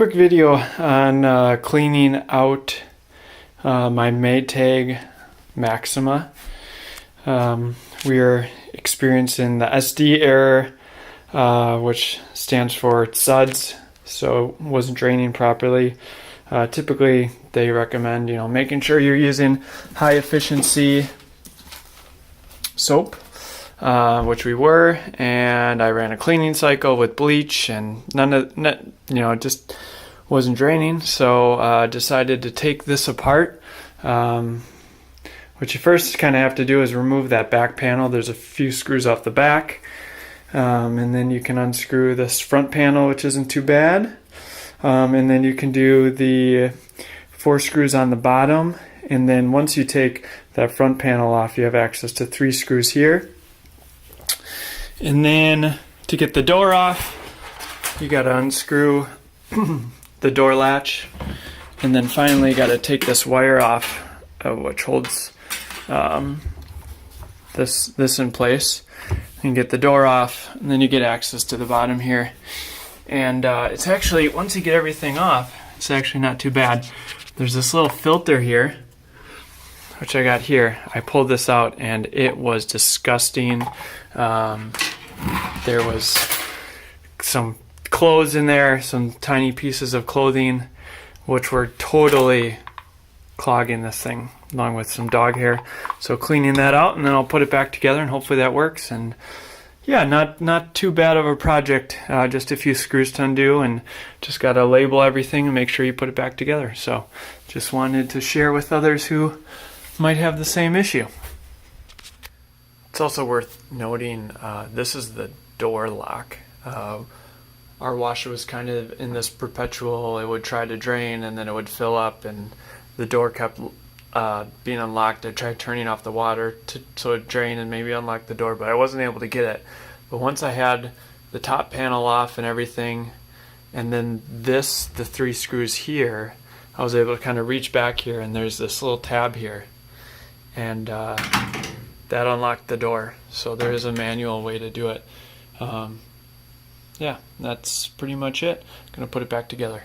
Quick video on cleaning out my Maytag Maxima. We are experiencing the SD error, which stands for SUDs, so it wasn't draining properly. Typically, they recommend making sure you're using high efficiency soap, which we were, and I ran a cleaning cycle with bleach, and it just wasn't draining. So decided to take this apart. What you first kind of have to do is remove that back panel. There's a few screws off the back, and then you can unscrew this front panel, which isn't too bad. And then you can do the 4 screws on the bottom, and then once you take that front panel off, you have access to 3 screws here. And then to get the door off, you got to unscrew the door latch, and then finally you got to take this wire off, which holds this in place, and get the door off, and then you get access to the bottom here. And it's actually, once you get everything off, it's actually not too bad. There's this little filter here, which I got here. I pulled this out and it was disgusting. There was some clothes in there, some tiny pieces of clothing, which were totally clogging this thing, along with some dog hair. So cleaning that out, and then I'll put it back together, and hopefully that works. And yeah, not too bad of a project. Just a few screws to undo, and just got to label everything and make sure you put it back together. So just wanted to share with others who might have the same issue. It's also worth noting, this is the door lock. Our washer was kind of in this perpetual, it would try to drain and then it would fill up, and the door kept being unlocked. I tried turning off the water so it drained and maybe unlock the door, but I wasn't able to get it. But once I had the top panel off and everything, and then the 3 screws here, I was able to kind of reach back here, and there's this little tab here, and that unlocked the door. So there is a manual way to do it. Yeah, that's pretty much it. I'm gonna put it back together.